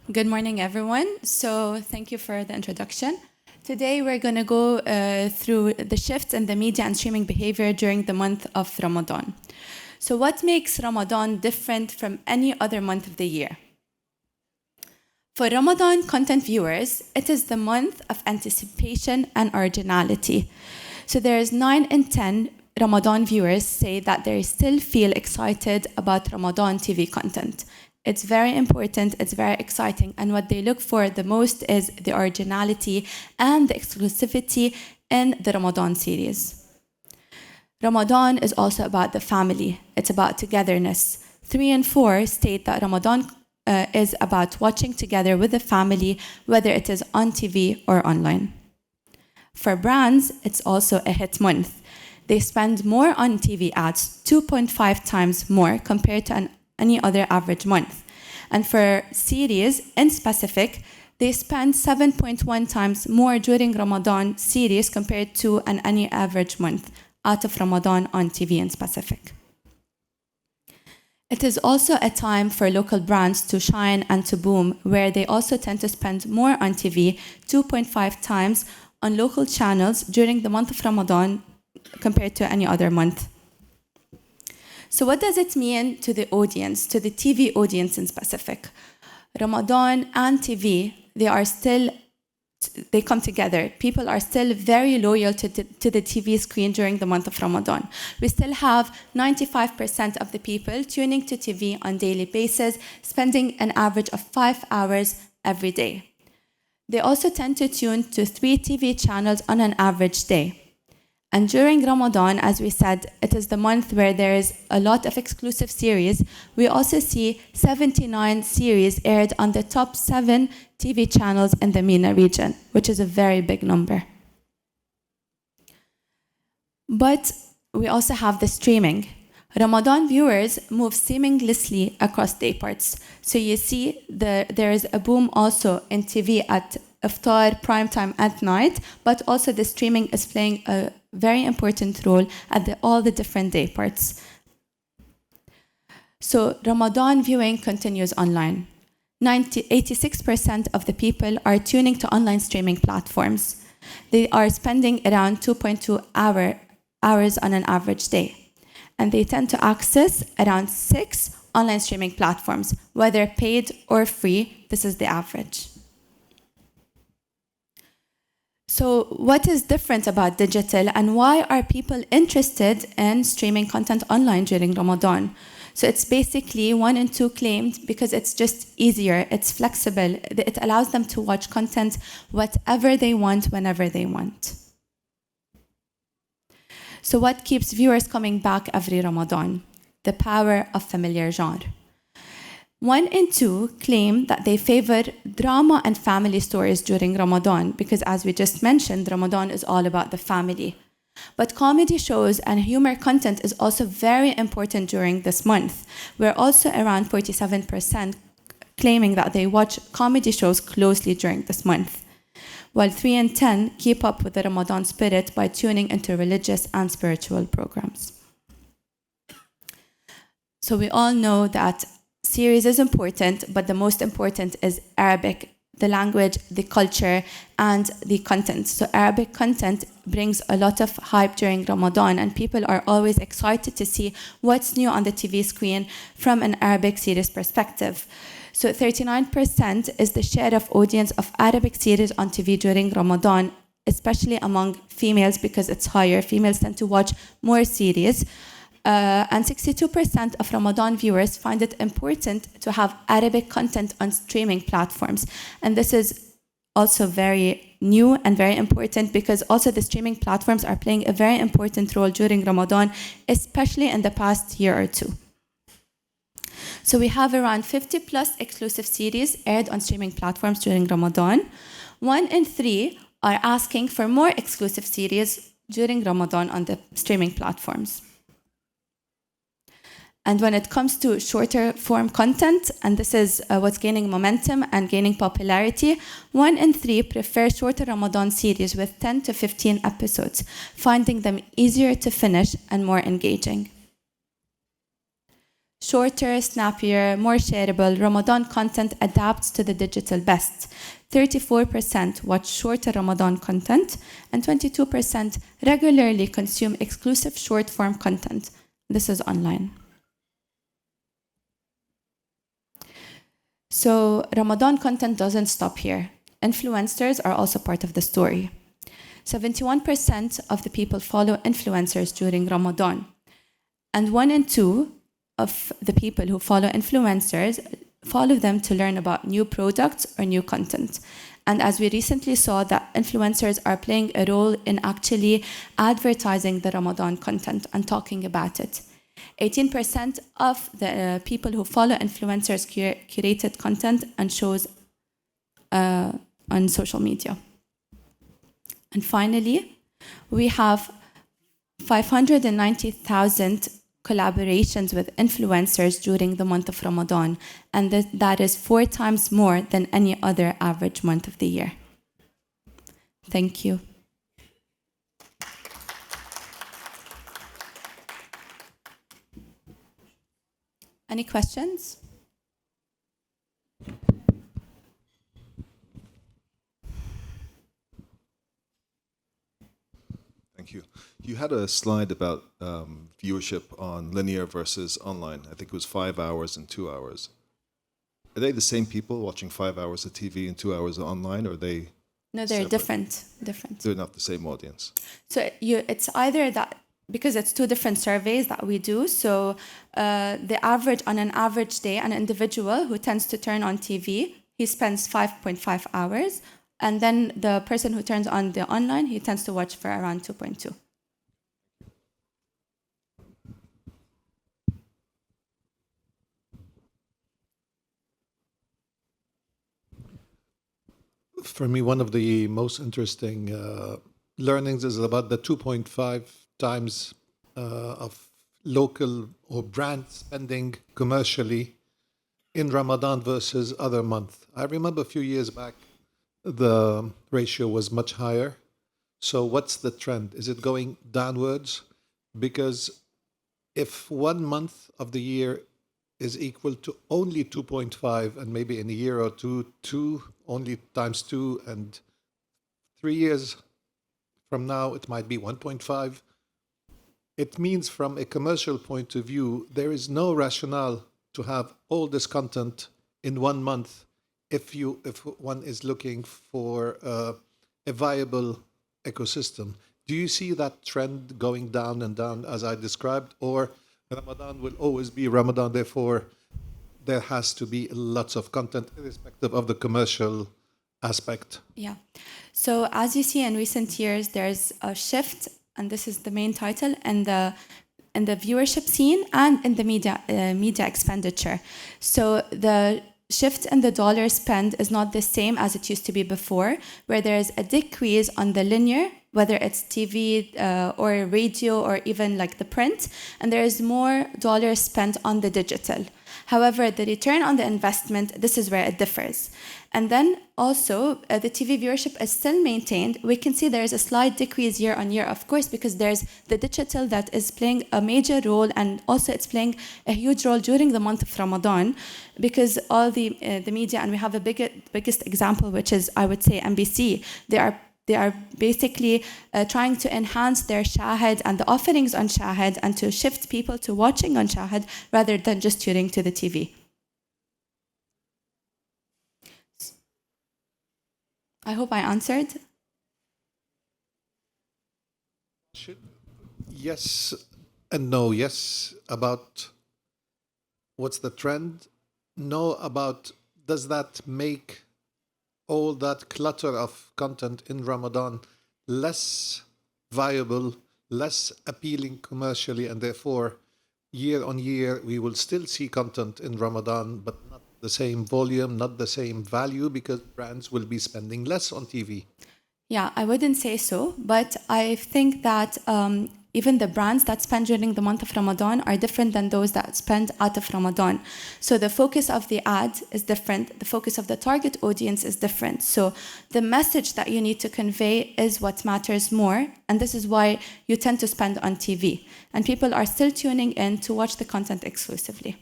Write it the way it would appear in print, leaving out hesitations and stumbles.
Good morning, everyone. So thank you for the introduction. Today, we're going to go through the shifts in the media and streaming behavior during the month of Ramadan. So what makes Ramadan different from any other month of the year? For Ramadan content viewers, it is the month of anticipation and originality. So there's 9 in 10 Ramadan viewers say that they still feel excited about Ramadan TV content. It's very important, it's very exciting, and what they look for the most is the originality and the exclusivity in the Ramadan series. Ramadan is also about the family, it's about togetherness. 3 and 4 state that Ramadan is about watching together with the family, whether it is on TV or online. For brands, it's also a hit month. They spend more on TV ads, 2.5 times more compared to any other average month. And for series in specific, they spend 7.1 times more during Ramadan series compared to any average month out of Ramadan on TV in specific. It is also a time for local brands to shine and to boom, where they also tend to spend more on TV, 2.5 times on local channels during the month of Ramadan compared to any other month. So what does it mean to the audience, to the TV audience in specific? Ramadan and TV, they come together. People are still very loyal to the TV screen during the month of Ramadan. We still have 95% of the people tuning to TV on a daily basis, spending an average of 5 hours every day. They also tend to tune to 3 TV channels on an average day. And during Ramadan, as we said, it is the month where there is a lot of exclusive series. We also see 79 series aired on the top 7 TV channels in the MENA region, which is a very big number. But we also have the streaming. Ramadan viewers move seamlessly across day parts. So you see there is a boom also in TV at iftar, prime time at night, but also the streaming is playing a very important role at all the different day parts. So Ramadan viewing continues online. 86% of the people are tuning to online streaming platforms. They are spending around 2.2 hours on an average day. And they tend to access around 6 online streaming platforms, whether paid or free. This is the average. So what is different about digital and why are people interested in streaming content online during Ramadan? So it's basically 1 and 2 claimed because it's just easier, it's flexible, it allows them to watch content whatever they want, whenever they want. So what keeps viewers coming back every Ramadan? The power of familiar genre. 1 and 2 claim that they favor drama and family stories during Ramadan because, as we just mentioned, Ramadan is all about the family. But comedy shows and humor content is also very important during this month. We're also around 47% claiming that they watch comedy shows closely during this month, while 3 and 10 keep up with the Ramadan spirit by tuning into religious and spiritual programs. So we all know that series is important, but the most important is Arabic, the language, the culture, and the content. So Arabic content brings a lot of hype during Ramadan, and people are always excited to see what's new on the TV screen from an Arabic series perspective. So 39% is the share of audience of Arabic series on TV during Ramadan, especially among females because it's higher. Females tend to watch more series. And 62% of Ramadan viewers find it important to have Arabic content on streaming platforms. And this is also very new and very important because also the streaming platforms are playing a very important role during Ramadan, especially in the past year or two. So we have around 50 plus exclusive series aired on streaming platforms during Ramadan. 1 in 3 are asking for more exclusive series during Ramadan on the streaming platforms. And when it comes to shorter form content, and this is what's gaining momentum and gaining popularity, 1 in 3 prefer shorter Ramadan series with 10 to 15 episodes, finding them easier to finish and more engaging. Shorter, snappier, more shareable, Ramadan content adapts to the digital best. 34% watch shorter Ramadan content, and 22% regularly consume exclusive short-form content. This is online. So Ramadan content doesn't stop here. Influencers are also part of the story. 71% of the people follow influencers during Ramadan. And 1 in 2 of the people who follow influencers follow them to learn about new products or new content. And as we recently saw, that influencers are playing a role in actually advertising the Ramadan content and talking about it. 18% of the people who follow influencers curated content and shows on social media. And finally, we have 590,000 collaborations with influencers during the month of Ramadan, and that is 4 times more than any other average month of the year. Thank you. Any questions? Thank you. You had a slide about viewership on linear versus online. I think it was 5 hours and 2 hours. Are they the same people watching 5 hours of TV and 2 hours of online, or are they? No, they're separate? different. They're not the same audience. So it's either that, because it's 2 different surveys that we do. So the average, on an average day, an individual who tends to turn on TV, he spends 5.5 hours. And then the person who turns on the online, he tends to watch for around 2.2. For me, one of the most interesting learnings is about the 2.5 times of local or brand spending commercially in Ramadan versus other months. I remember a few years back, the ratio was much higher. So what's the trend? Is it going downwards? Because if 1 month of the year is equal to only 2.5, and maybe in a year or two only times 2, and 3 years from now it might be 1.5, it means from a commercial point of view, there is no rationale to have all this content in 1 month if one is looking for a viable ecosystem. Do you see that trend going down and down as I described, or Ramadan will always be Ramadan, therefore there has to be lots of content irrespective of the commercial aspect? Yeah. So as you see in recent years, there's a shift, and this is the main title, in the viewership scene and in the media expenditure. So the shift in the dollar spend is not the same as it used to be before, where there is a decrease on the linear, whether it's TV or radio or even like the print, and there is more dollars spent on the digital. However, the return on the investment, this is where it differs. And then also, the TV viewership is still maintained. We can see there is a slight decrease year on year, of course, because there's the digital that is playing a major role, and also it's playing a huge role during the month of Ramadan, because all the media, and we have a biggest example, which is, I would say, NBC. They are basically trying to enhance their shahid and the offerings on shahid, and to shift people to watching on shahid rather than just tuning to the TV. I hope I answered. Yes and no. Yes, about what's the trend. No, about does that make all that clutter of content in Ramadan less viable, less appealing commercially, and therefore year on year we will still see content in Ramadan, but not the same volume, not the same value, because brands will be spending less on TV. Yeah, I wouldn't say so, but I think that even the brands that spend during the month of Ramadan are different than those that spend out of Ramadan. So the focus of the ad is different, the focus of the target audience is different. So the message that you need to convey is what matters more, and this is why you tend to spend on TV. And people are still tuning in to watch the content exclusively.